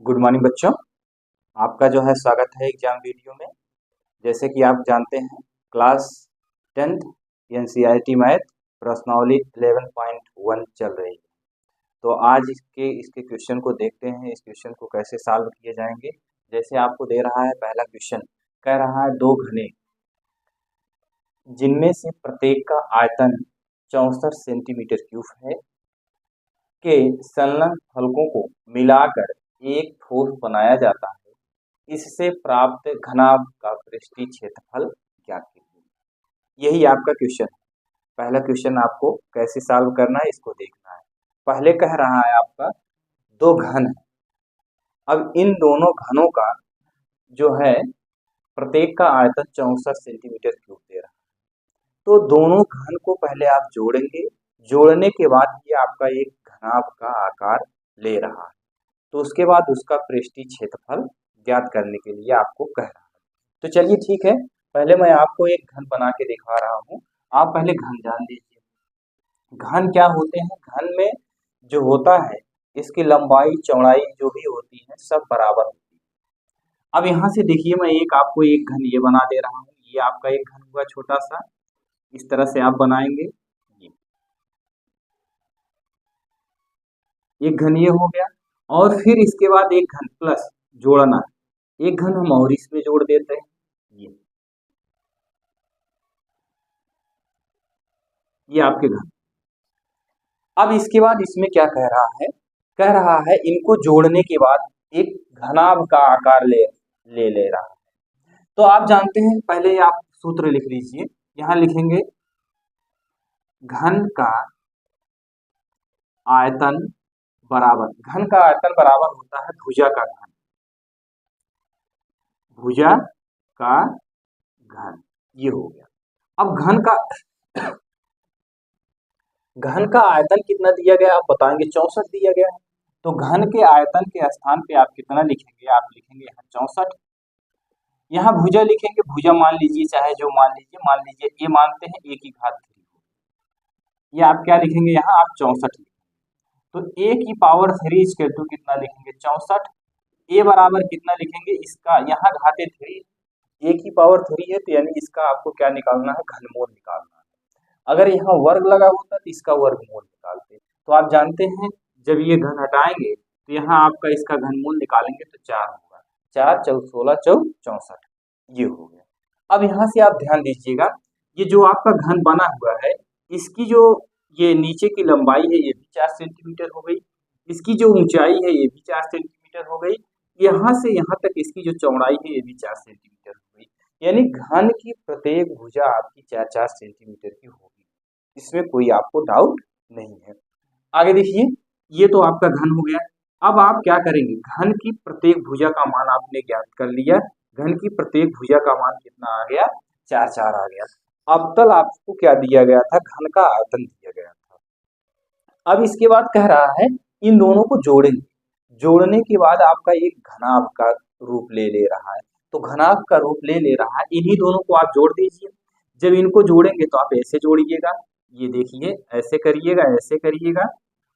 Good morning बच्चों। आपका जो है स्वागत है एग्जाम वीडियो में। जैसे कि आप जानते हैं क्लास 10th एनसीईआरटी मैथ प्रश्नावली 11.1 चल रही है। तो आज इसके क्वेश्चन को देखते हैं, इस क्वेश्चन को कैसे सॉल्व किए जाएंगे। जैसे आपको दे रहा है पहला क्वेश्चन, कह रहा है दो घने जिनमें से प्रत्येक का आयतन 64 सेंटीमीटर क्यूब है के संलग्न फलकों को मिलाकर एक ठोस बनाया जाता है। इससे प्राप्त घनाभ का पृष्ठीय क्षेत्रफल ज्ञात कीजिए। यही आपका क्वेश्चन है। पहला क्वेश्चन आपको कैसे सॉल्व करना है इसको देखना है। पहले कह रहा है आपका दो घन है। अब इन दोनों घनों का जो है प्रत्येक का आयतन 64 सेंटीमीटर क्यूब दे रहा है। तो दोनों घन को पहले आप जोड़ेंगे, जोड़ने के बाद ये आपका एक घनाभ का आकार ले रहा है। तो उसके बाद उसका पृष्ठीय क्षेत्रफल ज्ञात करने के लिए आपको कह रहा है। तो चलिए ठीक है, पहले मैं आपको एक घन बना के दिखा रहा हूँ। आप पहले घन जान लीजिए। घन क्या होते हैं? घन में जो होता है इसकी लंबाई चौड़ाई जो भी होती है सब बराबर होती है। अब यहाँ से देखिए, मैं आपको एक घन ये बना दे रहा हूँ। ये आपका एक घन हुआ छोटा सा, इस तरह से आप बनाएंगे। एक घन ये हो गया, और फिर इसके बाद एक घन प्लस जोड़ना है। एक घन हम और इसमें जोड़ देते हैं, ये आपके घन। अब इसके बाद इसमें क्या कह रहा है? कह रहा है इनको जोड़ने के बाद एक घनाभ का आकार ले रहा है। तो आप जानते हैं, पहले आप सूत्र लिख लीजिए। यहां लिखेंगे घन का आयतन बराबर, घन का आयतन बराबर होता है भुजा का घन। भुजा का घन ये हो गया। अब घन का आयतन कितना दिया गया आप बताएंगे? 64 दिया गया है। तो घन के आयतन के स्थान पे आप कितना लिखेंगे? आप लिखेंगे यहाँ 64। यहाँ भुजा लिखेंगे, भुजा मान लीजिए, चाहे जो मान लीजिए ये मानते हैं a की घात 3। ये आप क्या लिखेंगे? यहाँ आप 64 लिखेंगे। तो a की पावर 3 इक्वल टू कितना लिखेंगे? 64। a बराबर कितना लिखेंगे? इसका यहाँ घाते 3, a की पावर 3 है, तो यानी इसका आपको क्या निकालना है? घनमूल निकालना है। अगर यहाँ वर्ग लगा होता तो इसका वर्गमूल निकालते। तो आप जानते हैं जब ये घन हटाएंगे तो यहाँ आपका इसका घनमूल निकालेंगे तो 4 होगा। 4 चौक 16 चौक 64, ये हो गया। अब यहाँ से आप ध्यान दीजिएगा, ये जो आपका घन बना हुआ है इसकी जो ये नीचे की लंबाई है ये भी 4 सेंटीमीटर हो गई, इसकी जो ऊंचाई है ये भी 4 सेंटीमीटर हो गई, यहाँ से यहाँ तक इसकी जो चौड़ाई है ये भी 4 सेंटीमीटर हो गई। यानी घन की प्रत्येक भुजा आपकी 4-4 सेंटीमीटर की होगी, इसमें कोई आपको डाउट नहीं है। आगे देखिए, ये तो आपका घन हो गया। अब आप क्या करेंगे? घन की प्रत्येक भुजा का मान आपने ज्ञात कर लिया। घन की प्रत्येक भुजा का मान कितना आ गया? 4-4 आ गया। अब तक आपको क्या दिया गया था? घन का आयतन दिया गया था। अब इसके बाद कह रहा है इन दोनों को जोड़ेंगे, जोड़ने के बाद आपका एक घनाभ का रूप ले रहा है। तो घनाभ का रूप ले रहा है, इन्हीं दोनों को आप जोड़ दीजिए। जब इनको जोड़ेंगे तो आप ऐसे जोड़िएगा, ये देखिए ऐसे करिएगा, ऐसे करिएगा,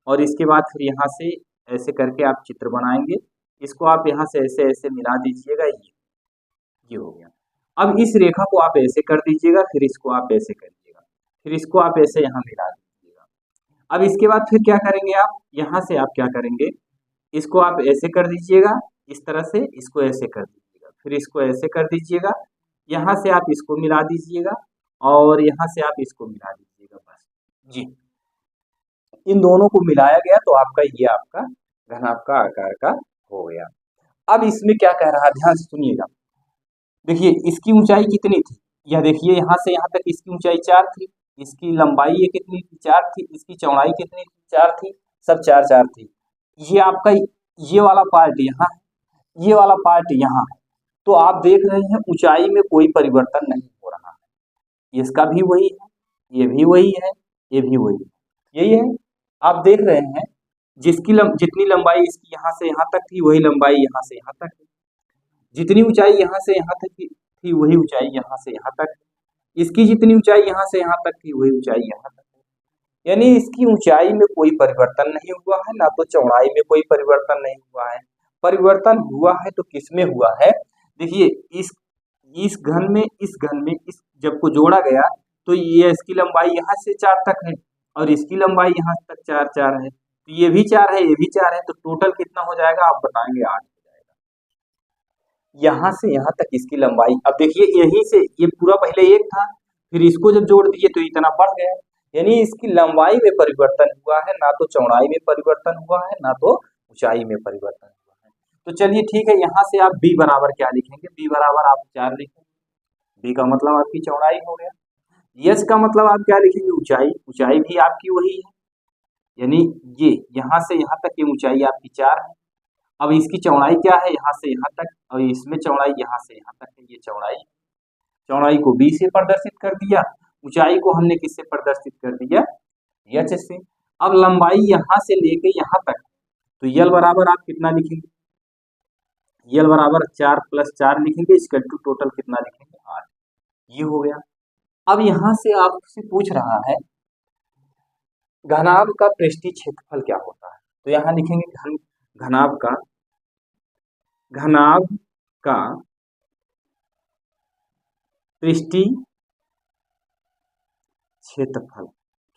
और इसके बाद फिर यहाँ से ऐसे करके आप चित्र बनाएंगे। इसको आप यहाँ से ऐसे ऐसे मिला दीजिएगा, ये हो गया। अब इस रेखा को आप ऐसे कर दीजिएगा, फिर इसको आप ऐसे करिएगा, फिर इसको आप ऐसे यहाँ मिला दीजिएगा। अब इसके बाद फिर क्या करेंगे? आप यहाँ से आप क्या करेंगे? इसको आप ऐसे कर दीजिएगा, इस तरह से इसको ऐसे कर दीजिएगा, फिर इसको ऐसे कर दीजिएगा, यहाँ से आप इसको मिला दीजिएगा, और यहाँ से आप इसको मिला दीजिएगा, बस जी। इन दोनों को मिलाया गया तो आपका ये आपका घनाभ का आकार का हो गया। अब इसमें क्या कह रहा है, ध्यान से सुनिएगा। देखिए इसकी ऊंचाई कितनी थी, यह देखिए यहाँ से यहाँ तक इसकी ऊंचाई 4 थी, इसकी लंबाई ये कितनी थी? 4 थी। इसकी चौड़ाई कितनी थी? 4 थी। सब 4-4 थी। ये आपका ये वाला पार्ट यहाँ है, ये वाला पार्ट यहाँ है। तो आप देख रहे हैं ऊंचाई में कोई परिवर्तन नहीं हो रहा है। इसका भी वही है, ये भी वही है, ये भी वही है, यही है। आप देख रहे हैं जितनी लंबाई इसकी यहाँ से यहाँ तक थी वही लंबाई यहाँ से यहाँ तक है। जितनी ऊंचाई यहाँ से यहाँ तक थी वही ऊंचाई यहाँ से यहाँ तक है। इसकी जितनी ऊंचाई यहाँ से यहाँ तक थी वही ऊंचाई यहाँ तक है। यानी इसकी ऊंचाई में कोई परिवर्तन नहीं हुआ है, ना तो चौड़ाई में कोई परिवर्तन नहीं हुआ है। परिवर्तन हुआ है तो किसमें हुआ है? देखिए इस घन में इस जब को जोड़ा गया तो ये इसकी लंबाई यहाँ से 4 तक है और इसकी लंबाई यहाँ तक 4 है, तो ये भी 4 है, ये भी 4 है, तो टोटल कितना हो जाएगा आप बताएंगे? 8 हो जाएगा। यहाँ से यहाँ तक इसकी लंबाई, अब देखिए यहीं से ये पूरा पहले 1 था, फिर इसको जब जोड़ दिए तो इतना बढ़ गया, यानी इसकी लंबाई में परिवर्तन हुआ है, ना तो चौड़ाई में परिवर्तन हुआ है, ना तो ऊंचाई में परिवर्तन हुआ है। तो चलिए ठीक है, यहाँ से आप b बराबर क्या लिखेंगे? b बराबर आप 4 लिखेंगे। b का मतलब आपकी चौड़ाई हो गया। h का मतलब आप क्या लिखेंगे? ऊंचाई। ऊंचाई भी आपकी वही है, यानी ये यहाँ से यहाँ तक की ऊंचाई आपकी 4 है। अब इसकी चौड़ाई क्या है? यहाँ से यहाँ तक, और इसमें चौड़ाई यहाँ से यहाँ तक है। ये चौड़ाई को b से प्रदर्शित कर दिया, ऊंचाई को हमने किससे प्रदर्शित कर दिया? h से। अब लंबाई यहाँ से लेके यहाँ तक, तो यल बराबर आप कितना लिखेंगे? यल बराबर 4 + 4 लिखेंगे, इसका टोटल कितना लिखेंगे? 8। ये हो गया। अब यहाँ से आपसे पूछ रहा है घनाभ का पृष्ठीय क्षेत्रफल क्या होता है? तो यहाँ लिखेंगे घनाभ का पृष्ठीय क्षेत्रफल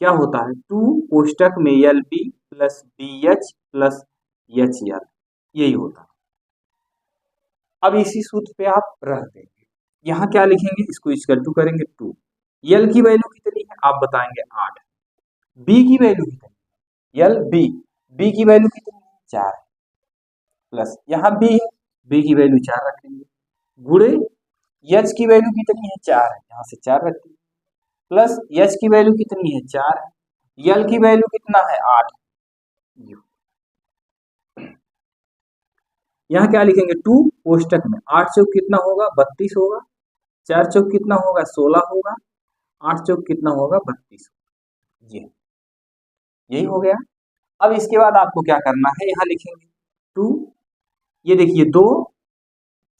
क्या होता है? 2 कोष्टक में LB + BH + HL, यही होता है। अब इसी सूत्र पे आप रख देंगे, यहाँ क्या लिखेंगे? इसको इक्वल टू करेंगे 2। L की वैल्यू कितनी है आप बताएंगे? 8। B की वैल्यू कितनी है? B की वैल्यू कितनी है? 4 प्लस यहाँ B है, B की वैल्यू 4 रखेंगे, गुणे H की वैल्यू कितनी है? 4 है, यहाँ से 4 रखेंगे, प्लस H की वैल्यू कितनी है? 4 है, L की वैल्यू कितना है? 8। यहाँ क्या लिखेंगे? 2 कोष्टक में 8 चौक कितना होगा? 32 होगा, 4 चौक कितना होगा? 16 होगा, 8 चौक कितना होगा? 32। ये यही हो गया। अब इसके बाद आपको क्या करना है? यहाँ लिखेंगे 2, ये देखिए 2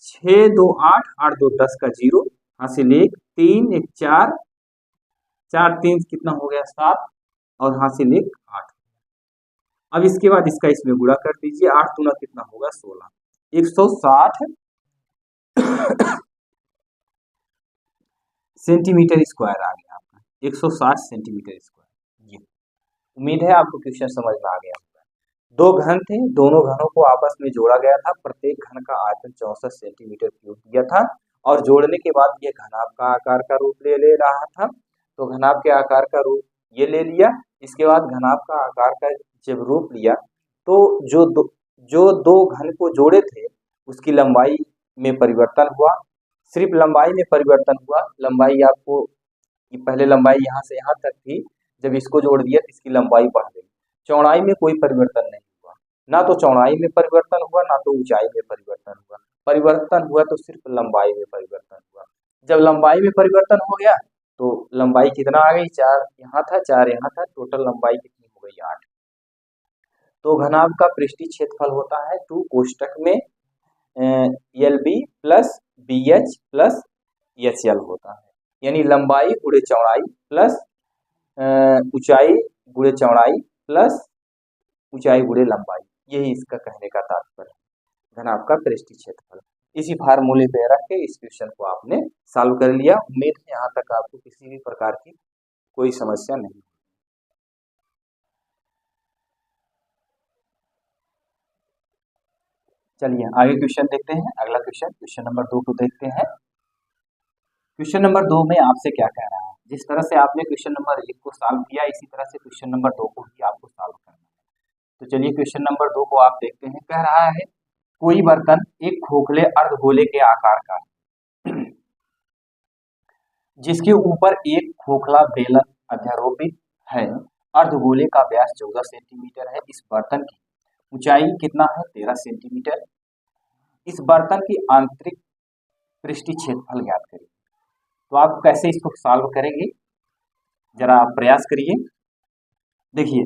6 2 8 8 2 10 का 0, हासिल 1 3 1 4 4 3 कितना हो गया? 7, और हासिल 1 8। अब इसके बाद इसका इसमें गुणा कर दीजिए, 8 दूना कितना होगा? 16, 160 सेंटीमीटर स्क्वायर आ गया आपका, 160 सेंटीमीटर स्क्वायर। ये उम्मीद है आपको क्वेश्चन समझ में आ गया होगा। 2 घन थे, दोनों घनों को आपस में जोड़ा गया था, प्रत्येक घन का आयतन 64 सेंटीमीटर क्यूब दिया था, और जोड़ने के बाद ये घनाभ का आकार का रूप ले रहा था। तो घनाभ के आकार का रूप ये ले लिया। इसके बाद घनाभ का आकार का जब रूप लिया तो जो दो घन को जोड़े थे उसकी लंबाई में परिवर्तन हुआ, सिर्फ लंबाई में परिवर्तन हुआ। लंबाई आपको पहले लंबाई यहाँ से यहाँ तक थी, जब इसको जोड़ दिया तो इसकी लंबाई बढ़ गई। चौड़ाई में कोई परिवर्तन नहीं हुआ, ना तो चौड़ाई में परिवर्तन हुआ, ना तो ऊंचाई में परिवर्तन हुआ। परिवर्तन हुआ तो सिर्फ लंबाई में परिवर्तन हुआ। जब लंबाई में परिवर्तन हो गया तो लंबाई कितना आ गई? 4 यहाँ था, 4 यहाँ था, टोटल लंबाई कितनी हो गई? 8। तो घनाभ का पृष्ठीय क्षेत्रफल होता है 2 कोष्टक में LB + BH + HL होता है, यानी लंबाई गुणे चौड़ाई प्लस ऊंचाई गुणे चौड़ाई प्लस ऊंचाई गुणे लंबाई, यही इसका कहने का तात्पर्य है, घनाभ का पृष्ठीय क्षेत्रफल। इसी फार्मूले पे रख के इस क्वेश्चन को आपने सॉल्व कर लिया। उम्मीद है यहाँ तक आपको किसी भी प्रकार की कोई समस्या नहीं। चलिए आगे क्वेश्चन देखते हैं। अगला क्वेश्चन नंबर 2 को देखते हैं। क्वेश्चन नंबर 2 में आपसे क्या कह रहा है? जिस तरह से आपने क्वेश्चन नंबर 1 को सॉल्व किया, इसी तरह से क्वेश्चन नंबर 2 को भी आपको सॉल्व करना है। तो चलिए क्वेश्चन नंबर 2 को आप देखते हैं। कह रहा है कोई बर्तन एक खोखले अर्धगोले के आकार का है, जिसके ऊपर एक खोखला बेलन अध्यारोपित है। अर्धगोले का व्यास 14 सेंटीमीटर है। इस बर्तन की ऊंचाई कितना है? 13 सेंटीमीटर। इस बर्तन की आंतरिक पृष्ठीय क्षेत्रफल ज्ञात करिए। तो आप कैसे इसको सॉल्व करेंगे, जरा आप प्रयास करिए। देखिए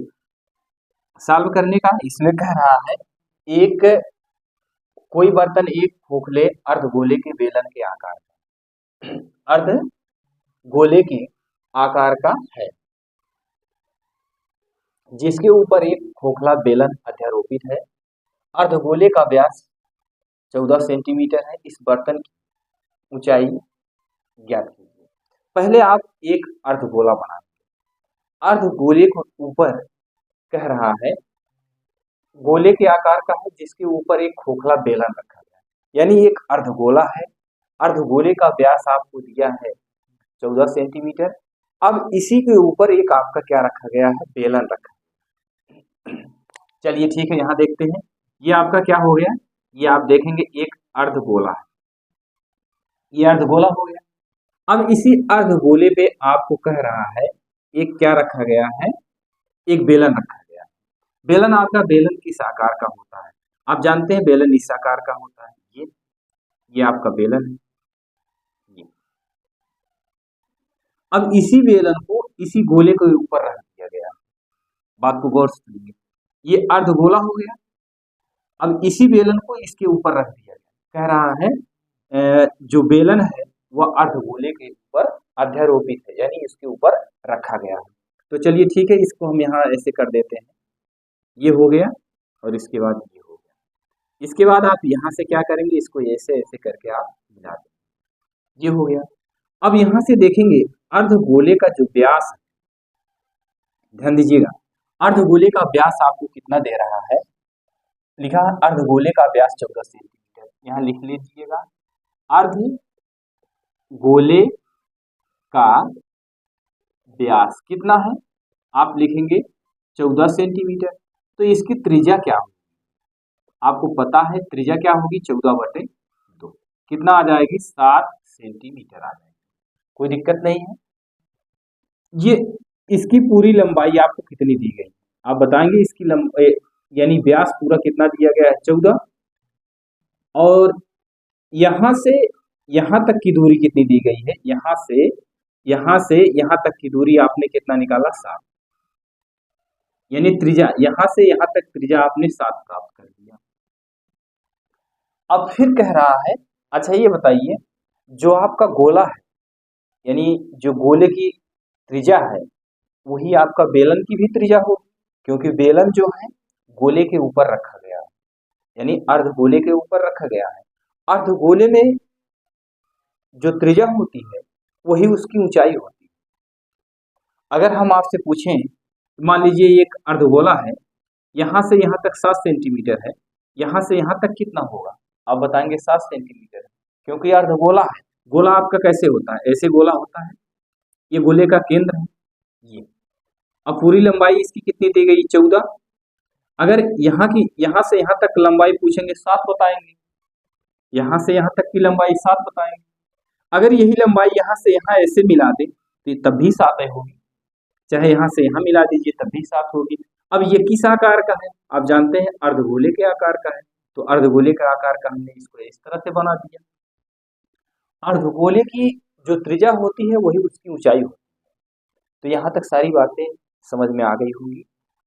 सॉल्व करने का इसमें कह रहा है कोई बर्तन एक खोखले अर्धगोले के बेलन के आकार का, अर्धगोले के आकार का है, जिसके ऊपर एक खोखला बेलन अध्यारोपित है। अर्धगोले का व्यास 14 सेंटीमीटर है। इस बर्तन की ऊंचाई ज्ञात कीजिए। पहले आप एक अर्धगोला बना लीजिए। अर्धगोले को ऊपर कह रहा है गोले के आकार का है, जिसके ऊपर एक खोखला बेलन रखा गया है, यानी एक अर्धगोला है। अर्धगोले का व्यास आपको दिया है 14 सेंटीमीटर। अब इसी के ऊपर एक आपका क्या रखा गया है, बेलन रखा है। चलिए ठीक है, यहाँ देखते हैं ये आपका क्या हो गया। ये आप देखेंगे एक अर्धगोला है, ये अर्धगोला हो गया। अब इसी अर्धगोले पे आपको कह रहा है एक क्या रखा गया है, एक बेलन रखा गया है। बेलन आपका बेलन किस आकार का होता है, आप जानते हैं बेलन इस आकार का होता है। ये आपका बेलन है। ये अब इसी बेलन को इसी गोले के ऊपर रख दिया गया। बात को गौर से सुनिए, ये अर्धगोला हो गया। अब इसी बेलन को इसके ऊपर रख दिया गया। कह रहा है जो बेलन है वह अर्धगोले के ऊपर अध्यारोपित है, यानी इसके ऊपर रखा गया है। तो चलिए ठीक है, इसको हम यहाँ ऐसे कर देते हैं। ये हो गया और इसके बाद ये हो गया। इसके बाद आप यहाँ से क्या करेंगे, इसको ऐसे ऐसे करके आप मिला देंगे। ये हो गया। अब यहाँ से देखेंगे अर्धगोले का जो व्यास है, ध्यान दीजिएगा, अर्धगोले का व्यास आपको कितना दे रहा है। लिखा है अर्धगोले का व्यास 14 सेंटीमीटर। यहाँ लिख लीजिएगा अर्धगोले का व्यास कितना है, आप लिखेंगे 14 सेंटीमीटर। तो इसकी त्रिज्या क्या होगी, आपको पता है त्रिज्या क्या होगी, 14/2 कितना आ जाएगी, 7 सेंटीमीटर आ जाएगी। कोई दिक्कत नहीं है। ये इसकी पूरी लंबाई आपको कितनी दी गई, आप बताएंगे। इसकी लंबाई यानी व्यास पूरा कितना दिया गया है, 14। और यहाँ से यहाँ तक की दूरी कितनी दी गई है, यहाँ से यहाँ तक की दूरी आपने कितना निकाला, 7। यानी त्रिज्या यहाँ से यहाँ तक त्रिज्या आपने 7 प्राप्त कर लिया। अब फिर कह रहा है, अच्छा ये बताइए जो आपका गोला है, यानी जो गोले की त्रिज्या है वही आपका बेलन की भी त्रिज्या होगी, क्योंकि बेलन जो है गोले के ऊपर रखा गया है, यानी अर्धगोले के ऊपर रखा गया है। अर्धगोले में जो त्रिज्या होती है वही उसकी ऊंचाई होती है। अगर हम आपसे पूछें, मान लीजिए एक अर्धगोला है, यहाँ से यहाँ तक 7 सेंटीमीटर है, यहाँ से यहाँ तक कितना होगा, आप बताएंगे 7 सेंटीमीटर है, क्योंकि अर्धगोला है। गोला आपका कैसे होता है, ऐसे गोला होता है, ये गोले का केंद्र है ये। अब पूरी लंबाई इसकी कितनी दी गई, 14। अगर यहाँ से यहाँ तक लंबाई पूछेंगे 7 बताएंगे, यहाँ से यहाँ तक की लंबाई 7 बताएंगे। अगर यही लंबाई यहाँ से यहाँ ऐसे मिला दे तो तब भी 7 होगी, चाहे यहाँ से यहाँ मिला दीजिए तब भी 7 होगी। अब ये किस आकार का है, आप जानते हैं अर्धगोले के आकार का है, तो अर्धगोले के आकार का हमने इसको इस तरह से बना दिया। अर्धगोले की जो त्रिज्या होती है वही उसकी ऊंचाई होती है। तो यहाँ तक सारी बातें समझ में आ गई होंगी।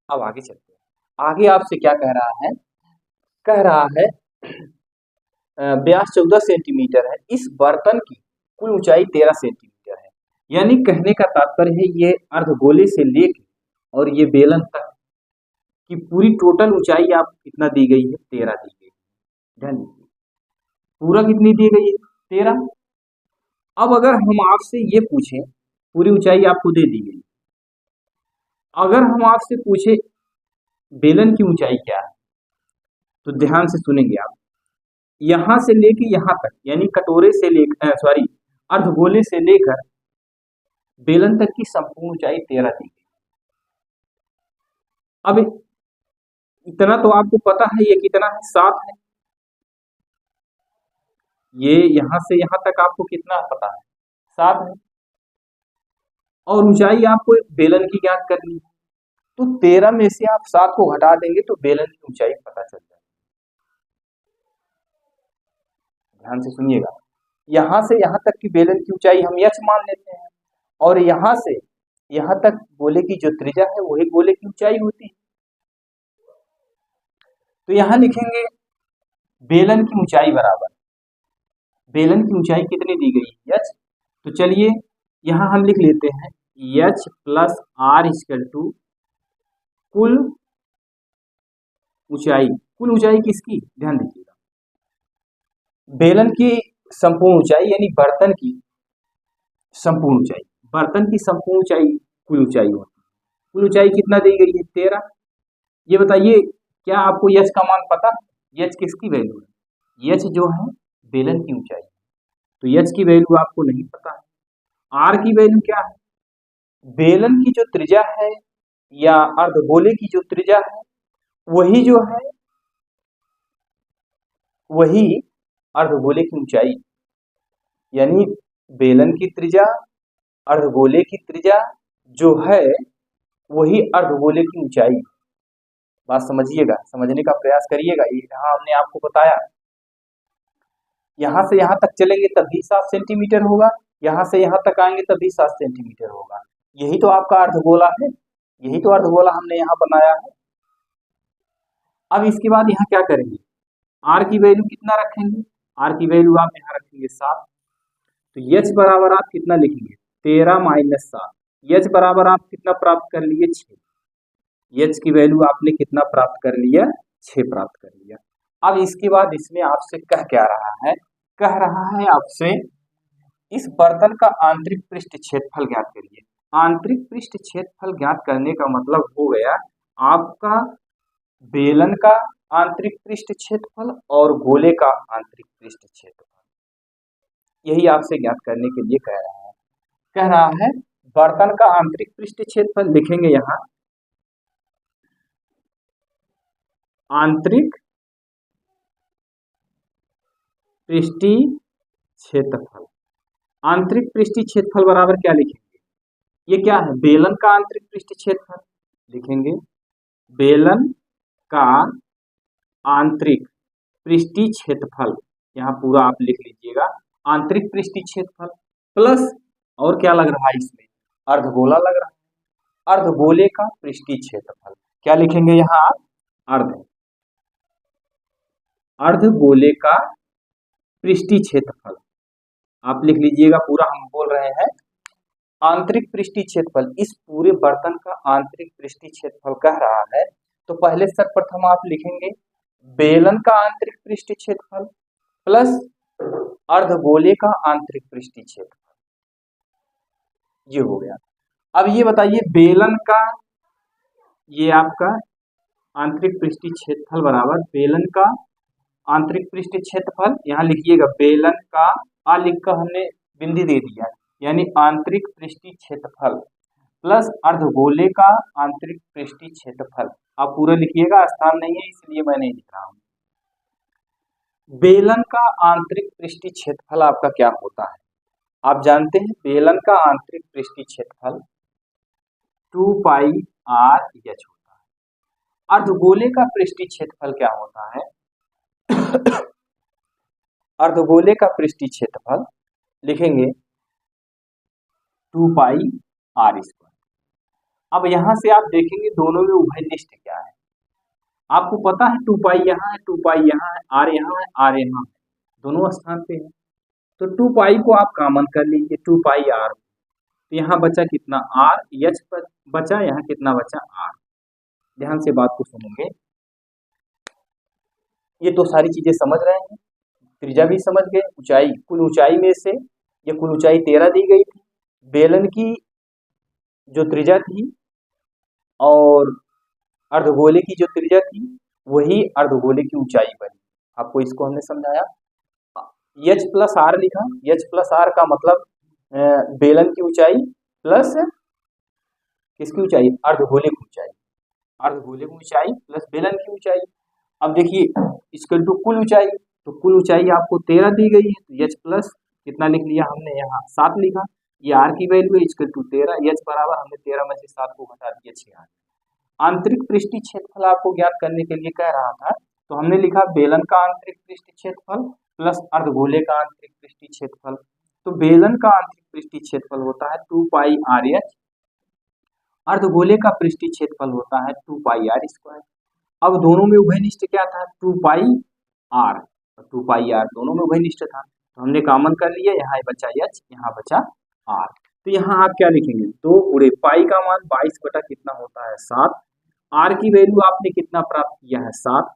अब आगे चलते हैं। आगे आपसे क्या कह रहा है व्यास 14 सेंटीमीटर है, इस बर्तन की कुल ऊंचाई 13 सेंटीमीटर है। यानी कहने का तात्पर्य है ये अर्धगोले से लेकर और ये बेलन तक की पूरी टोटल ऊंचाई आप कितना दी गई है, 13 दी गई है। ध्यान दीजिए, पूरा कितनी दी गई है, 13। अब अगर हम आपसे ये पूछें, पूरी ऊंचाई आपको दे दी गई, अगर हम आपसे पूछे बेलन की ऊंचाई क्या है, तो ध्यान से सुनेंगे आप। यहां से लेके यहां तक, यानी कटोरे से लेकर अर्धगोले से लेकर बेलन तक की संपूर्ण ऊंचाई 13 दी गई। अब इतना तो आपको पता है, ये कितना है, 7 है। ये यहां से यहां तक आपको कितना पता है, 7 है। और ऊंचाई आपको बेलन की ज्ञात करनी है, तो 13 में से आप 7 को घटा देंगे तो बेलन की ऊंचाई पता चल जाएगी। ध्यान से सुनिएगा, यहां से यहां तक की बेलन की ऊंचाई हम h मान लेते हैं, और यहां से यहां तक गोले की जो त्रिज्या है वही गोले की ऊंचाई होती है। तो यहां लिखेंगे बेलन की ऊंचाई बराबर, बेलन की ऊंचाई कितनी दी गई है, h। तो चलिए यहां हम लिख लेते हैं h + r = कुल ऊंचाई कुल ऊंचाई किसकी, ध्यान दीजिएगा, बेलन की संपूर्ण ऊंचाई यानी बर्तन की संपूर्ण ऊंचाई, बर्तन की संपूर्ण ऊंचाई कुल ऊंचाई होती है। कुल ऊंचाई कितना दी गई है, 13। ये बताइए क्या आपको यच का मान पता, यच किसकी वैल्यू है, यच जो है बेलन की ऊंचाई, तो यच की वैल्यू आपको नहीं पता है। आर की वैल्यू क्या है, बेलन की जो त्रिज्या है या अर्धगोले की जो त्रिज्या है वही जो है वही अर्धगोले की ऊंचाई, यानी बेलन की त्रिज्या अर्धगोले की त्रिज्या जो है वही अर्धगोले की ऊंचाई। बात समझिएगा, समझने का प्रयास करिएगा। ये यहाँ हमने आपको बताया, यहाँ से यहाँ तक चलेंगे तब भी 7 सेंटीमीटर होगा, यहाँ से यहाँ तक आएंगे तब भी 7 सेंटीमीटर होगा। यही तो आपका अर्धगोला है, यही तो अर्धगोला हमने यहाँ बनाया है। अब इसके बाद यहाँ क्या करेंगे, आर की वैल्यू कितना रखेंगे, आर की वैल्यू आप यहाँ रखेंगे 7, तो एच बराबर आप कितना लिखेंगे, 13 माइनस 7। एच बराबर आप कितना प्राप्त कर लिए, 6। एच की वैल्यू आपने कितना प्राप्त कर लिया, 6 प्राप्त कर लिया। अब इसके बाद इसमें आपसे कह क्या रहा है, कह रहा है आपसे इस बर्तन का आंतरिक पृष्ठ क्षेत्रफल ज्ञात करिए। आंतरिक पृष्ठ क्षेत्रफल ज्ञात करने का मतलब हो गया आपका बेलन का आंतरिक पृष्ठ क्षेत्रफल और गोले का आंतरिक पृष्ठ क्षेत्रफल, यही आपसे ज्ञात करने के लिए कह रहा है बर्तन का आंतरिक पृष्ठ क्षेत्रफल लिखेंगे यहाँ, आंतरिक पृष्ठीय क्षेत्रफल। आंतरिक पृष्ठीय क्षेत्रफल बराबर क्या लिखेंगे, ये क्या है, बेलन का आंतरिक पृष्ठ क्षेत्रफल लिखेंगे, बेलन का आंतरिक पृष्ठीय क्षेत्रफल, यहाँ पूरा आप लिख लीजिएगा, आंतरिक पृष्ठीय क्षेत्रफल प्लस और क्या लग रहा है इसमें, अर्धगोला लग रहा है, अर्धगोले का पृष्ठीय क्षेत्रफल। क्या लिखेंगे यहाँ आप, अर्धगोले का पृष्ठीय क्षेत्रफल आप लिख लीजिएगा पूरा। हम बोल रहे हैं आंतरिक पृष्ठीय क्षेत्रफल, इस पूरे बर्तन का आंतरिक पृष्ठीय क्षेत्रफल कह रहा है, तो पहले सर्वप्रथम आप लिखेंगे बेलन का आंतरिक पृष्ठीय क्षेत्रफल प्लस अर्धगोले का आंतरिक पृष्ठीय क्षेत्रफल, ये हो गया। अब ये बताइए बेलन का, ये आपका आंतरिक पृष्ठीय क्षेत्रफल बराबर बेलन का आंतरिक पृष्ठीय क्षेत्रफल, यहाँ लिखिएगा बेलन का, आ लिखकर हमने बिंदी दे दिया, यानी आंतरिक पृष्ठीय क्षेत्रफल प्लस अर्धगोले का आंतरिक पृष्ठीय क्षेत्रफल। आप पूरा लिखिएगा, स्थान नहीं है इसलिए मैं नहीं लिख रहा हूं। बेलन का आंतरिक पृष्ठीय क्षेत्रफल आपका क्या होता है, आप जानते हैं बेलन का आंतरिक पृष्ठीय क्षेत्रफल 2 पाई आर एच होता है। अर्धगोले का पृष्ठीय क्षेत्रफल क्या होता है, अर्धगोले का पृष्ठीय क्षेत्रफल लिखेंगे 2 पाई आर स्क्वायर। अब यहां से आप देखेंगे दोनों में उभयनिष्ठ क्या है, आपको पता है 2 पाई यहाँ है, 2 पाई यहाँ है, आर यहाँ है, आर यहाँ है, दोनों स्थान पे है, तो 2 पाई को आप कॉमन कर लीजिए, 2 पाई आर, तो यहाँ बचा कितना आर, एच बचा, यहाँ कितना बचा आर। ध्यान से बात को सुनेंगे, ये तो सारी चीजें समझ रहे हैं, त्रिज्या भी समझ गए, ऊंचाई, कुल ऊंचाई में से ये कुल ऊंचाई 13 दी गई थी, बेलन की जो त्रिज्या थी और अर्धगोले की जो त्रिज्या थी वही अर्धगोले की ऊंचाई बनी। आपको इसको हमने समझाया, एच प्लस आर लिखा, एच प्लस आर का मतलब बेलन की ऊंचाई प्लस किसकी ऊंचाई, अर्धगोले की ऊंचाई, अर्धगोले की ऊंचाई प्लस बेलन की ऊंचाई। अब देखिए इसके टू कुल ऊंचाई, तो कुल ऊंचाई आपको 13 दी गई है, तो एच प्लस कितना लिख लिया हमने यहाँ 7 लिखा, ये आर की वैल्यू है, इसके टू 13, एच बराबर हमने 13 में से 7 को घटा दिया 6 आर। आंतरिक पृष्ठीय क्षेत्रफल आपको ज्ञात करने के लिए कह रहा था, तो हमने लिखा बेलन का आंतरिक पृष्ठीय क्षेत्रफल प्लस अर्धगोले का आंतरिक पृष्ठीय क्षेत्रफल। तो बेलन का आंतरिक पृष्ठीय क्षेत्रफल होता है 2 पाई आर एच, अर्धगोले का पृष्ठीय क्षेत्रफल होता है 2 पाई आर स्क्वायर। अब दोनों में उभयनिष्ठ क्या था, 2 पाई आर, 2 पाई आर दोनों में उभयनिष्ठ था, तो हमने कॉमन कर लिया, यहाँ बचा एच, यहाँ बचा आर। तो यहाँ आप क्या लिखेंगे, 2 गुणे पाई का मान 22 बटा कितना होता है 7, आर की वैल्यू आपने कितना प्राप्त किया है 7,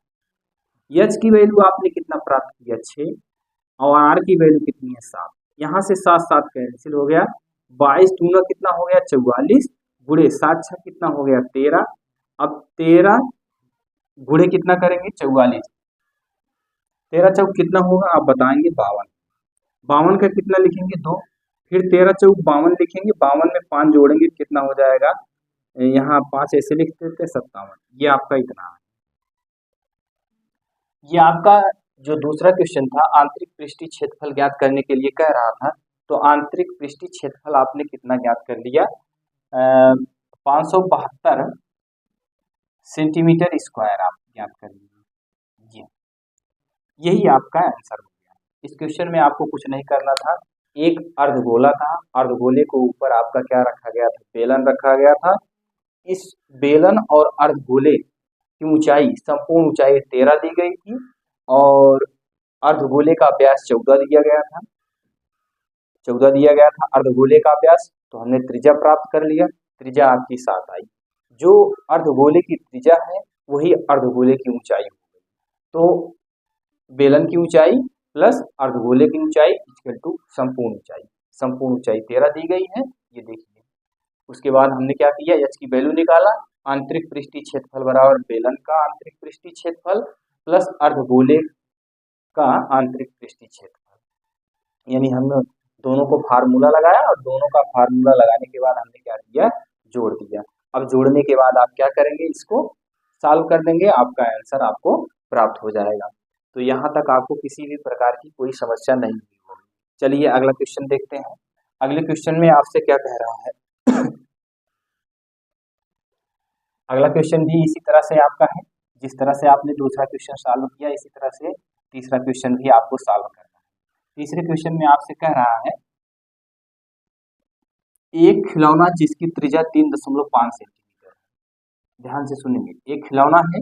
एच की वैल्यू आपने कितना प्राप्त किया 6 और आर की वैल्यू कितनी है 7। यहाँ से 7 7 कैंसिल हो गया, 22 दूना कितना हो गया 44 गुणे 7 6 कितना हो गया 13। अब 13 गुणे कितना करेंगे 44, 13 चौक कितना होगा आप बताएंगे 52। 52 का कितना लिखेंगे 2, फिर 13 चौक 52 लिखेंगे, 52 में 5 जोड़ेंगे कितना हो जाएगा, यहाँ 5 ऐसे लिख देते 57। ये आपका इतना है। ये आपका जो दूसरा क्वेश्चन था आंतरिक पृष्ठीय क्षेत्रफल ज्ञात करने के लिए कह रहा था, तो आंतरिक पृष्ठीय क्षेत्रफल आपने कितना ज्ञात कर लिया, 572 सेंटीमीटर स्क्वायर आप ज्ञात कर लीजिए। जी यही आपका आंसर हो गया। इस क्वेश्चन में आपको कुछ नहीं करना था, एक अर्धगोला था, अर्धगोले को ऊपर आपका क्या रखा गया था, बेलन रखा गया था। इस बेलन और अर्धगोले की ऊंचाई, संपूर्ण ऊंचाई 13 दी गई थी और अर्धगोले का व्यास 14 दिया गया था, 14 दिया गया था अर्धगोले का व्यास। तो हमने त्रिज्या प्राप्त कर लिया, त्रिज्या आपकी 7 आई। जो अर्धगोले की त्रिज्या है वही अर्धगोले की ऊंचाई हो गई। तो बेलन की ऊंचाई प्लस अर्धगोले की ऊंचाई इक्वल टू संपूर्ण ऊंचाई। संपूर्ण ऊंचाई 13 दी गई है, ये देखिए। उसके बाद हमने क्या किया, एच की वैल्यू निकाला, आंतरिक पृष्ठीय क्षेत्रफल बराबर बेलन का आंतरिक पृष्ठीय क्षेत्रफल प्लस अर्धगोले का आंतरिक पृष्ठीय क्षेत्रफल, यानी हमने दोनों को फार्मूला लगाया और दोनों का फार्मूला लगाने के बाद हमने क्या किया, जोड़ दिया। अब जोड़ने के बाद आप क्या करेंगे, इसको सॉल्व कर देंगे, आपका आंसर आपको प्राप्त हो जाएगा। तो यहाँ तक आपको किसी भी प्रकार की कोई समस्या नहीं हुई होगी। चलिए अगला क्वेश्चन देखते हैं। अगले क्वेश्चन में आपसे क्या कह रहा है अगला क्वेश्चन भी इसी तरह से आपका है, जिस तरह से आपने दूसरा क्वेश्चन सॉल्व किया इसी तरह से तीसरा क्वेश्चन भी आपको सॉल्व करना है। तीसरे क्वेश्चन में आपसे कह रहा है एक खिलौना जिसकी त्रिज्या 3.5 सेंटीमीटर, ध्यान से सुनेंगे, एक खिलौना है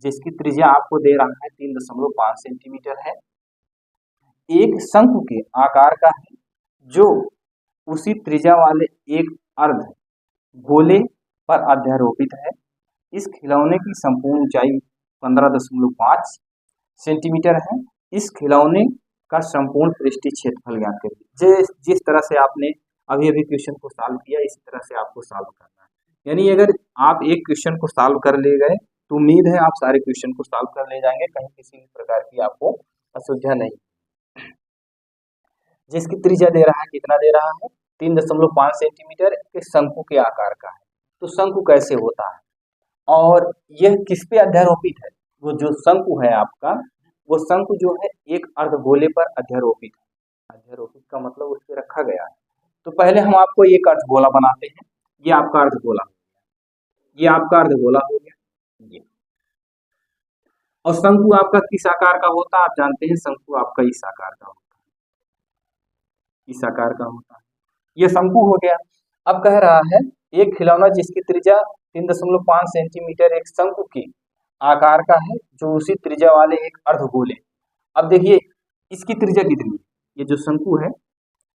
जिसकी त्रिज्या आपको दे रहा है 3.5 सेंटीमीटर है, एक शंकु के आकार का है जो उसी त्रिज्या वाले एक अर्ध गोले पर अध्यारोपित है। इस खिलौने की संपूर्ण ऊंचाई 15.5 सेंटीमीटर है। इस खिलौने का संपूर्ण पृष्ठीय क्षेत्रफल ज्ञात करिए। जिस तरह से आपने अभी अभी क्वेश्चन को सॉल्व किया इसी तरह से आपको सॉल्व करना है। यानी अगर आप एक क्वेश्चन को सॉल्व कर ले गए तो उम्मीद है आप सारे क्वेश्चन को सॉल्व कर ले जाएंगे, कहीं किसी भी प्रकार की आपको असुविधा नहीं। जिसकी त्रिज्या दे रहा है, कितना दे रहा है, 3.5 सेंटीमीटर के शंकु के आकार का है। तो शंकु कैसे होता है और यह किस पे अध्यारोपित है, वो जो शंकु है आपका, वो शंकु जो है एक अर्धगोले पर अध्यारोपित है। अध्यारोपित का मतलब उस पर रखा गया है। तो पहले हम आपको एक अर्धगोला बनाते हैं। ये आपका अर्धगोला, ये आपका अर्धगोला हो गया ये। और शंकु आपका किस आकार का होता है आप जानते हैं, शंकु आपका इस आकार का होता है, इस आकार का होता है। ये शंकु हो गया। अब कह रहा है एक खिलौना जिसकी त्रिज्या 3.5 सेंटीमीटर एक शंकु के आकार का है जो उसी त्रिज्या वाले एक अर्धगोले। अब देखिए इसकी त्रिज्या कितनी है, ये जो शंकु है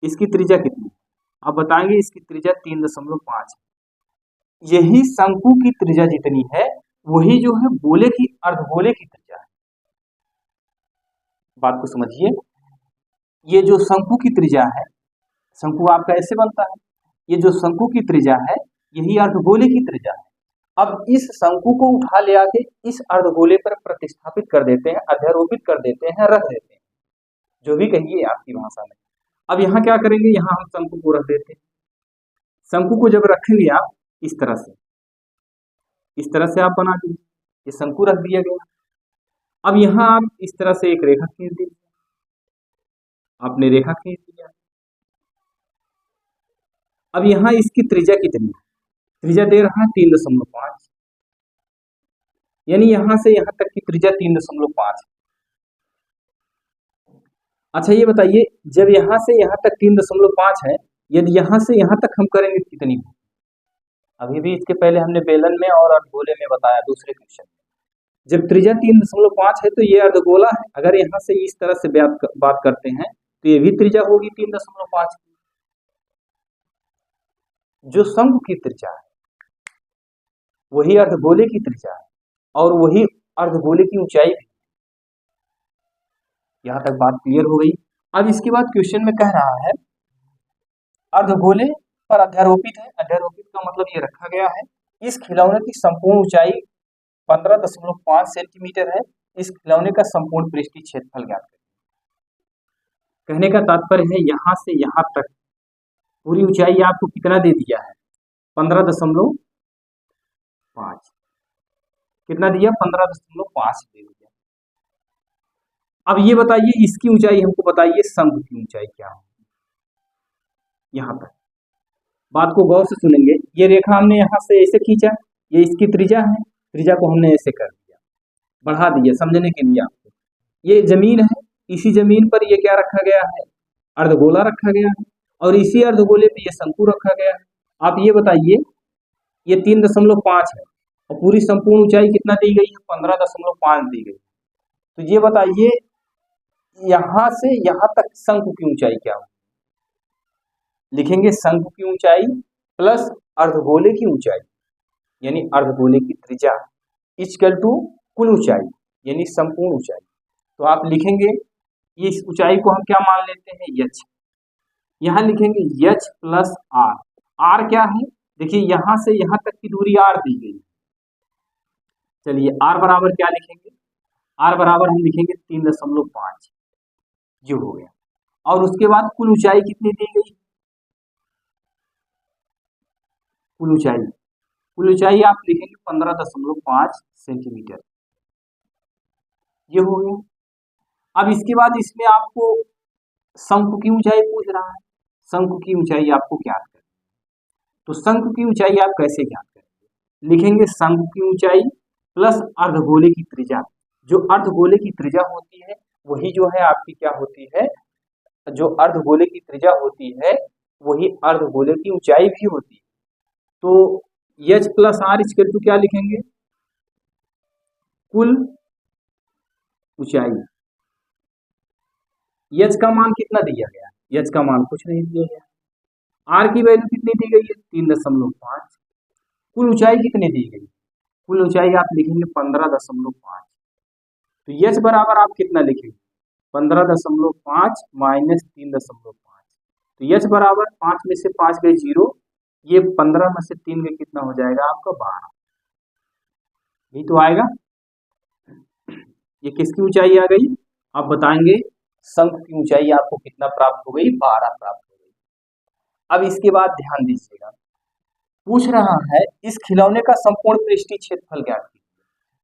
इसकी त्रिज्या कितनी है आप बताएंगे, इसकी त्रिज्या 3.5 है। यही शंकु की त्रिज्या जितनी है वही जो है गोले की अर्धगोले की त्रिज्या है। बात को समझिए, ये जो शंकु की त्रिज्या है, शंकु आपका ऐसे बनता है, ये जो शंकु की त्रिज्या है यही अर्धगोले की त्रिज्या है। अब इस शंकु को उठा ले आके इस अर्धगोले पर प्रतिस्थापित कर देते हैं, अध्यारोपित कर देते हैं, रख देते हैं, जो भी कहिए आपकी भाषा में। अब यहाँ क्या करेंगे, यहाँ हम शंकु को रख देते हैं। शंकु को जब रखेंगे आप इस तरह से आप बना दीजिए, ये शंकु रख दिया गया। अब यहाँ आप इस तरह से एक रेखा खींच दीजिए, आपने रेखा खींच दिया। अब यहाँ इसकी त्रिज्या कितनी है, त्रिज्या दे रहा है 3.5, यानी यहां से यहां तक की त्रिज्या 3.5। अच्छा ये बताइए जब यहां से यहां तक 3.5 है, यदि यहां से यहां तक हम करेंगे कितनी हो, अभी भी इसके पहले हमने बेलन में और अर्धगोले में बताया दूसरे क्वेश्चन में। जब त्रिज्या 3.5 है तो ये अर्धगोला है, अगर यहाँ से इस तरह से बात करते हैं तो ये भी त्रिज्या होगी 3.5 की। जो शंकु की त्रिज्या है वही अर्धगोले की त्रिज्या है और वही अर्धगोले की ऊंचाई भी। यहाँ तक बात क्लियर हो गई। अब इसके बाद क्वेश्चन में कह रहा है अर्धगोले पर अध्यारोपित है। अध्यारोपित का मतलब ये रखा गया है इस खिलौने की संपूर्ण ऊंचाई 15.5 सेंटीमीटर है। इस खिलौने का संपूर्ण पृष्ठीय क्षेत्रफल ज्ञात करें। कहने का तात्पर्य है यहाँ से यहाँ तक पूरी ऊंचाई आपको कितना दे दिया है 15.5। कितना दिया 15.5 दे दिया। अब ये बताइए इसकी ऊंचाई हमको बताइए शंकु की ऊंचाई क्या है। यहाँ तक बात को गौर से सुनेंगे। ये रेखा हमने यहाँ से ऐसे खींचा, ये इसकी त्रिज्या है, त्रिज्या को हमने ऐसे कर दिया, बढ़ा दिया समझने के लिए आपको। ये जमीन है, इसी जमीन पर ये क्या रखा गया है अर्धगोला रखा गया है और इसी अर्धगोले पे ये शंकु रखा गया है। आप ये बताइए ये 3.5 है और पूरी संपूर्ण ऊंचाई कितना दी गई है 15.5 दी गई। तो ये बताइए यहाँ से यहाँ तक शंकु की ऊंचाई क्या हो। लिखेंगे शंकु की ऊंचाई प्लस अर्धगोले की ऊंचाई यानी अर्धगोले की त्रिज्या इक्वल टू कुल ऊंचाई यानी संपूर्ण ऊंचाई। तो आप लिखेंगे इस ऊंचाई को हम क्या मान लेते हैं यच। यहाँ लिखेंगे यच प्लस आर। आर क्या है देखिए यहाँ से यहाँ तक की दूरी आर दी गई। चलिए आर बराबर क्या लिखेंगे, आर बराबर हम लिखेंगे 3.5 जो हो गया। और उसके बाद कुल ऊंचाई कितनी दी गई, कुल ऊंचाई आप लिखेंगे 15.5 सेंटीमीटर ये हो गया। अब इसके बाद इसमें आपको शंकु की ऊंचाई पूछ रहा है, शंकु की ऊंचाई आपको ज्ञात करनी है। तो शंकु की ऊंचाई आप कैसे ज्ञात करेंगे, लिखेंगे शंकु की ऊंचाई प्लस अर्धगोले की त्रिज्या। जो अर्धगोले की त्रिज्या होती है वही जो है आपकी क्या होती है, जो अर्धगोले की त्रिज्या होती है वही अर्धगोले की ऊंचाई भी होती है। तो H plus R equal to क्या लिखेंगे कुल ऊंचाई। एच का मान कितना दिया गया, एच का मान कुछ नहीं दिया गया। आर की वैल्यू कितनी दी गई है 3.5। कुल ऊंचाई कितनी दी गई, कुल ऊंचाई आप लिखेंगे 15.5। तो एच बराबर आप कितना लिखेंगे 15.5 माइनस 3.5। तो एच बराबर 5 में से 5 गए 0, ये 15 में से 3 गए कितना हो जाएगा आपका 12। यही तो आएगा। ये किसकी ऊंचाई आ गई, आप बताएंगे शंकु की ऊंचाई आपको कितना प्राप्त हो गई 12 प्राप्त हो गई। अब इसके बाद ध्यान दीजिएगा पूछ रहा है इस खिलौने का संपूर्ण पृष्ठीय क्षेत्रफल ज्ञात कीजिए।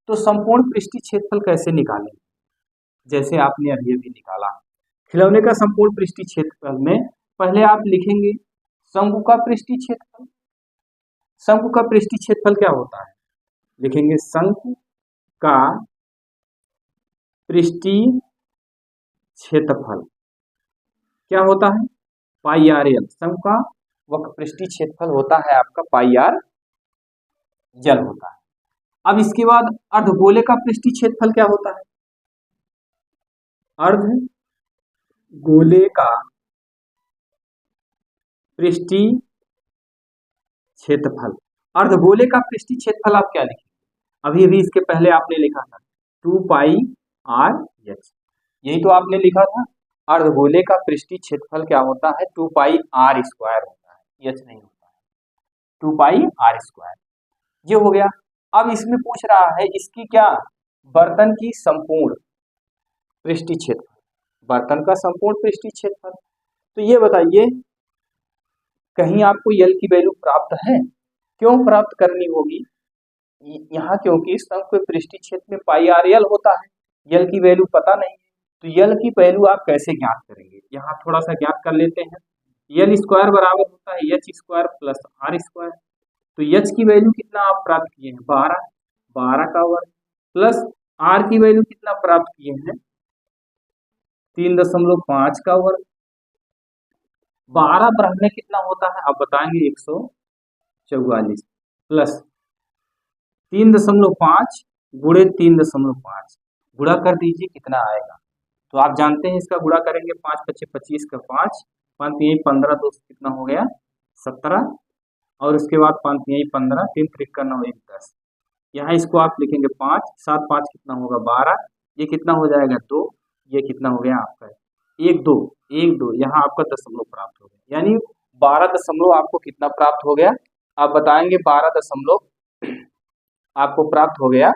तो संपूर्ण पृष्ठीय क्षेत्रफल कैसे निकालें, जैसे आपने अभी अभी निकाला खिलौने का संपूर्ण पृष्ठीय क्षेत्रफल में पहले आप लिखेंगे शंकु का पृष्ठीय क्षेत्रफल। शंकु का पृष्ठीय क्षेत्रफल क्या होता है, लिखेंगे शंकु का पृष्ठीय क्षेत्रफल क्या होता है पाई आर एल। शंकु का वक्र पृष्ठीय क्षेत्रफल होता है आपका पाई आर एल होता है। अब इसके बाद अर्धगोले का पृष्ठीय क्षेत्रफल क्या होता है, अर्धगोले का पृष्ठीय क्षेत्रफल। अर्धगोले का पृष्ठीय क्षेत्रफल आप क्या लिखेंगे, अभी अभी इसके पहले आपने लिखा था 2 पाई आर एच, यही तो आपने लिखा था। अर्धगोले का पृष्ठीय क्षेत्रफल क्या होता है 2 पाई आर स्क्वायर होता है, एच नहीं होता है, 2 पाई आर स्क्वायर ये हो गया। अब इसमें पूछ रहा है इसकी क्या बर्तन की संपूर्ण पृष्ठीय क्षेत्रफल, बर्तन का संपूर्ण पृष्ठीय क्षेत्रफल। तो ये बताइए कहीं आपको यल की वैल्यू प्राप्त है, क्यों प्राप्त करनी होगी यहाँ, क्योंकि शंकु के पृष्ठीय क्षेत्र में पाई आर एल होता है, यल की वैल्यू पता नहीं है। तो यल की वैल्यू आप कैसे ज्ञात करेंगे, यहाँ थोड़ा सा ज्ञात कर लेते हैं। यल स्क्वायर बराबर होता है H square plus R square. तो एच की वैल्यू कितना आप प्राप्त किए हैं 12, 12 का वर्ग प्लस आर की वैल्यू कितना प्राप्त किए हैं 3.5 का वर्ग। 12 ब्रह्म में कितना होता है आप बताएंगे 144 प्लस 3.5 गुणे 3.5 गुणा कर दीजिए कितना आएगा। तो आप जानते हैं इसका गुणा करेंगे 5 × 5 = 25 का 5, 5 × 3 = 15, 2 कितना हो गया 17 और उसके बाद 5 × 3 = 15, 3 × 3 = 9, 1 10। यहाँ इसको आप लिखेंगे 5, 7 × 5 कितना होगा 12, ये कितना हो जाएगा 2, ये कितना हो गया आपका 1 2 यहाँ आपका दशमलव प्राप्त हो गया, यानी 12 दशमलव आपको कितना प्राप्त हो गया, आप बताएंगे 12 दशमलव आपको प्राप्त हो गया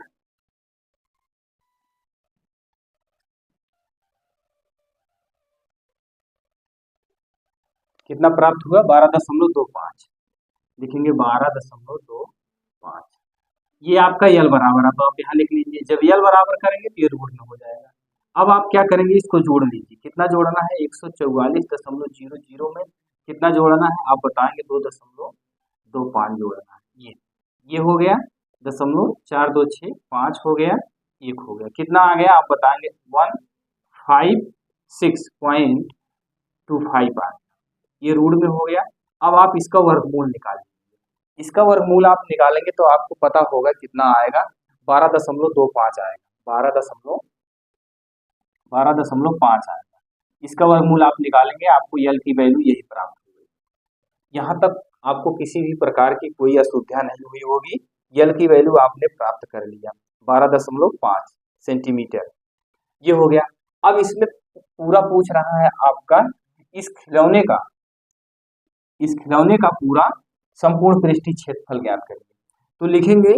कितना प्राप्त हुआ 12.25 लिखेंगे 12.25। ये आपका यल बराबर है, तो आप यहाँ लिख लीजिए, जब यल बराबर करेंगे तो ये रूट में हो जाएगा। अब आप क्या करेंगे, इसको जोड़ लीजिए, कितना जोड़ना है 144.00 में कितना जोड़ना है आप बताएंगे 2.25 जोड़ना है। ये हो गया 0.426 हो गया, 1 हो गया, कितना आ गया आप बताएंगे 156.25 आ गया, ये रूट में हो गया। अब आप इसका वर्गमूल निकालेंगे, इसका वर्गमूल आप निकालेंगे तो आपको पता होगा कितना आएगा 12.25 आएगा, 12.5 आएगा। इसका वर्गमूल आप निकालेंगे, आपको यल की वैल्यू यही प्राप्त होगी। यहाँ तक आपको किसी भी प्रकार की कोई असुविधा नहीं हुई होगी, यल की वैल्यू आपने प्राप्त कर लिया 12.5 सेंटीमीटर, ये हो गया। अब इसमें पूरा पूछ रहा है आपका इस खिलौने का पूरा संपूर्ण पृष्ठीय क्षेत्रफल ज्ञात करिए। तो लिखेंगे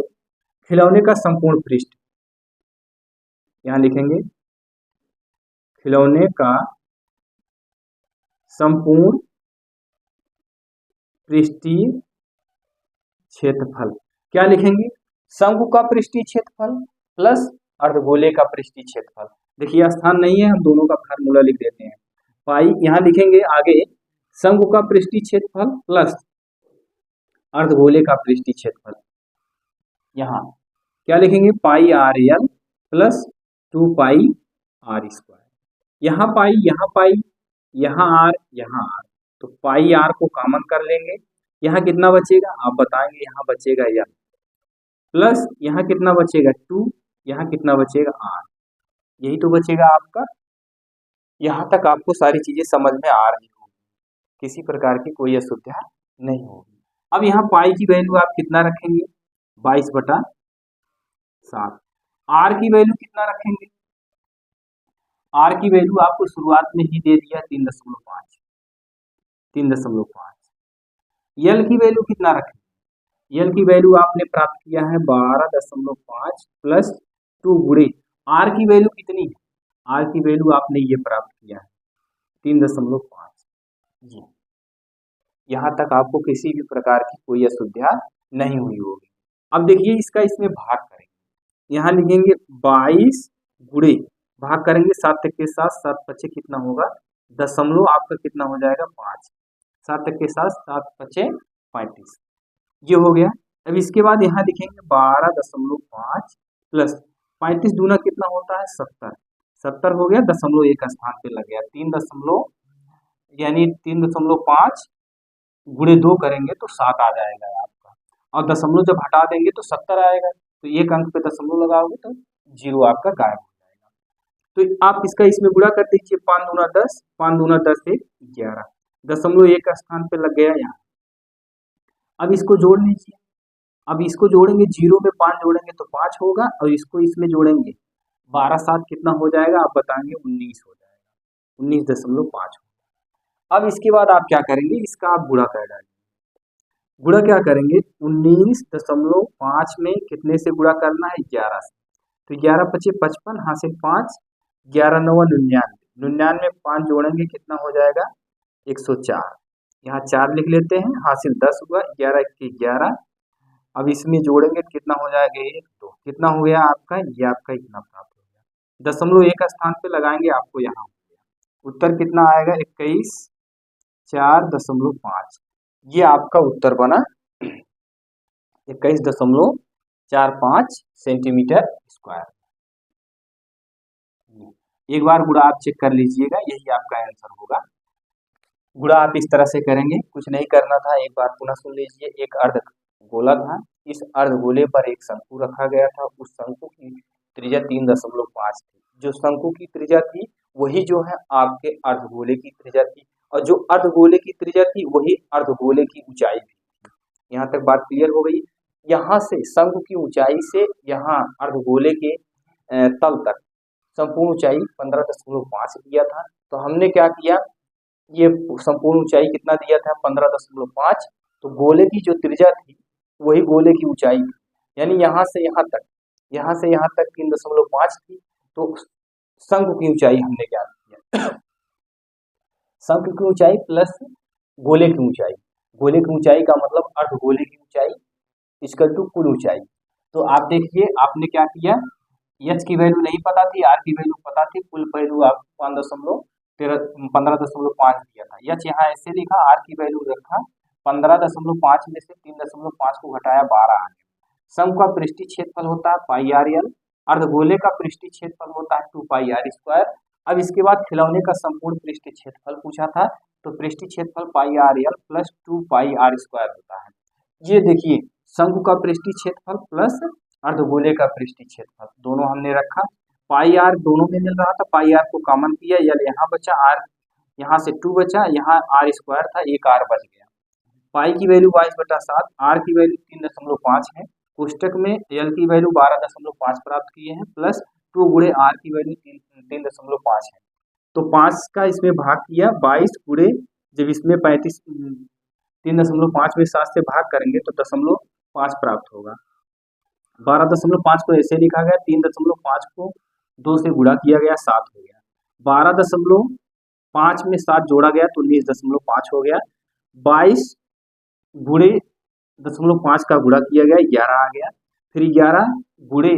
खिलौने का संपूर्ण पृष्ठ, यहां लिखेंगे खिलौने का संपूर्ण पृष्ठीय क्षेत्रफल, क्या लिखेंगे शंकु का पृष्ठीय क्षेत्रफल प्लस अर्धगोले का पृष्ठीय क्षेत्रफल। देखिए स्थान नहीं है, हम दोनों का फार्मूला लिख देते हैं, पाई यहां लिखेंगे आगे शंकु का पृष्ठीय क्षेत्रफल प्लस अर्धगोले का पृष्ठीय क्षेत्रफल, यहाँ क्या लिखेंगे pi r l plus 2 pi r square, यहाँ पाई यहाँ आर, तो पाई आर को कॉमन कर लेंगे, यहाँ कितना बचेगा आप बताएंगे, यहाँ बचेगा एल प्लस यहाँ कितना बचेगा 2, यहाँ कितना बचेगा आर, यही तो बचेगा आपका। यहाँ तक आपको सारी चीजें समझ में आ रही होगी, किसी प्रकार की कोई असुविधा नहीं होगी। अब यहाँ पाई की वैल्यू आप कितना रखेंगे 22/7, आर की वैल्यू कितना रखेंगे, आर की वैल्यू आपको शुरुआत में ही दे दिया 3.5, यल की वैल्यू कितना रखेंगे, यल की वैल्यू आपने प्राप्त किया है 12.5 प्लस 2 गुणे आर की वैल्यू कितनी है, आर की वैल्यू आपने ये प्राप्त किया है 3.5 जी। यहाँ तक आपको किसी भी प्रकार की कोई असुविधा नहीं हुई होगी। अब देखिए इसका इसमें भाग करेंगे, यहाँ लिखेंगे 22 गुणे भाग करेंगे 7 तक के साथ, 7 पचे कितना होगा दशमलव आपका कितना हो जाएगा 5, 7 तक के साथ 7 पचे 35, ये हो गया। अब इसके बाद यहाँ लिखेंगे 12.5 प्लस 35 दूना कितना होता है 70 हो गया, दशमलव एक स्थान पे लग गया, 3.5 गुणे 2 करेंगे तो 7 आ जाएगा आपका, और दशमलव जब हटा देंगे तो 70 आएगा, तो एक अंक पे दशमलव लगाओगे तो 0 आपका गायब हो जाएगा। तो आप इसका इसमें गुणा कर दीजिए, 5 दूना 10, 5 दूना 10 एक 11, दशमलव एक स्थान पे लग गया यहाँ। अब इसको जोड़ लीजिए, अब इसको जोड़ेंगे 0 में 5 जोड़ेंगे तो 5 होगा, और इसको इसमें जोड़ेंगे 12/7 कितना हो जाएगा आप बताएंगे 19 हो जाएगा, 19.5। अब इसके बाद आप क्या करेंगे, इसका आप गुणा कर डालेंगे, गुणा क्या करेंगे 19.5 में कितने से गुणा करना है 11 से, तो 11 पचे 55 हासिल 5, 11 9 99, 99 5 जोड़ेंगे कितना हो जाएगा 104, यहाँ 4 लिख लेते हैं, हासिल 10 हुआ, 11 1 11, अब इसमें जोड़ेंगे कितना हो जाएगा 1 2, कितना हो गया आपका, ये आपका इतना प्राप्त हो गया, दशमलव एक स्थान पे लगाएंगे आपको यहाँ उत्तर कितना आएगा 21.4.5, ये आपका उत्तर बना 21.45 सेंटीमीटर स्क्वायर। एक बार गुणा आप चेक कर लीजिएगा, यही आपका आंसर होगा। गुणा आप इस तरह से करेंगे, कुछ नहीं करना था, एक बार पुनः सुन लीजिए। एक अर्ध गोला था, इस अर्धगोले पर एक शंकु रखा गया था, उस शंकु की त्रिज्या 3.5 थी, जो शंकु की त्रिज्या थी वही जो है आपके अर्धगोले की त्रिज्या थी, और जो अर्धगोले की त्रिज्या थी वही अर्धगोले की ऊंचाई भी थी। यहाँ तक बात क्लियर हो गई। यहाँ से शंकु की ऊंचाई से यहाँ अर्धगोले के तल तक संपूर्ण ऊंचाई 15.5 दिया था। तो हमने क्या किया, ये संपूर्ण ऊंचाई कितना दिया था 15.5, तो गोले की जो त्रिज्या थी वही गोले की ऊंचाई थी, यानी यहाँ से यहाँ तक 3.5 थी। तो शंकु की ऊंचाई हमने ज्ञात किया, शंकु की ऊंचाई प्लस गोले की ऊंचाई, गोले की ऊंचाई का मतलब अर्धगोले की ऊंचाई इक्वल टू कुल ऊंचाई। तो आप देखिए आपने क्या किया, एच की वैल्यू नहीं पता थी, आर की वैल्यू पता थी, कुल वैल्यू आप 15.5 दिया था। एच यहाँ ऐसे लिखा, आर की वैल्यू रखा 15.5 में से 3.5 को घटाया 12 आ गया। शंकु का पृष्ठीय क्षेत्रफल होता है पाई आर एल, अर्धगोले का पृष्ठीय क्षेत्रफल होता है 2 पाई आर स्क्वायर। अब इसके बाद खिलौने का संपूर्ण पृष्ठीय क्षेत्रफल पूछा था, तो पृष्ठीय क्षेत्रफल pi r l plus 2 pi r square होता है। ये देखिए शंकु का पृष्ठीय क्षेत्रफल प्लस अर्धगोले का पृष्ठीय क्षेत्रफल दोनों हमने रखा, पाई आर दोनों में मिल रहा था, पाई आर को कॉमन किया, यल यहाँ बचा, आर यहाँ से 2 बचा, यहाँ आर स्क्वायर था, एक आर बच गया। पाई की वैल्यू 22/7, आर की वैल्यू 3.5 है, कोष्टक में एल की वैल्यू 12.5 प्राप्त किए हैं, प्लस 2 गुणे आर की वैल्यू 3.5 है। तो 5 का इसमें भाग किया, 22 गुणे जब इसमें 35 3.5 में 7 से भाग करेंगे तो 0.5 प्राप्त होगा। 12.5 को ऐसे लिखा गया, 3.5 को 2 से गुणा किया गया, 7 हो गया। 12.5 में 7 जोड़ा गया तो 19.5 हो गया। 22 गुणे 0.5 का गुणा किया गया, 11 आ गया। फिर 11 गुणे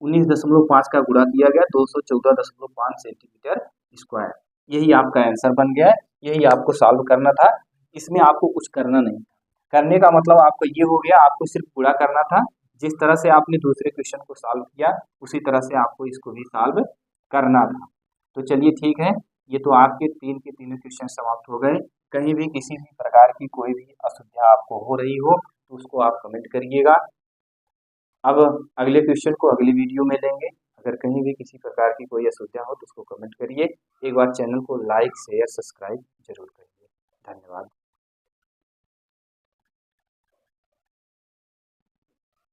19.5 का गुणा किया गया, 214.5 सेंटीमीटर स्क्वायर। यही आपका आंसर बन गया है, यही आपको सॉल्व करना था, इसमें आपको कुछ करना नहीं था। करने का मतलब आपको ये हो गया, आपको सिर्फ गुणा करना था। जिस तरह से आपने दूसरे क्वेश्चन को सॉल्व किया उसी तरह से आपको इसको भी सॉल्व करना था। तो चलिए ठीक है, ये तो आपके 3 के 3 क्वेश्चन समाप्त हो गए। कहीं भी किसी भी प्रकार की कोई भी असुविधा आपको हो रही हो तो उसको आप कमेंट करिएगा। अब अगले क्वेश्चन को अगली वीडियो में लेंगे। अगर कहीं भी किसी प्रकार की कोई असुविधा हो तो उसको कमेंट करिए। एक बार चैनल को लाइक शेयर सब्सक्राइब जरूर करें।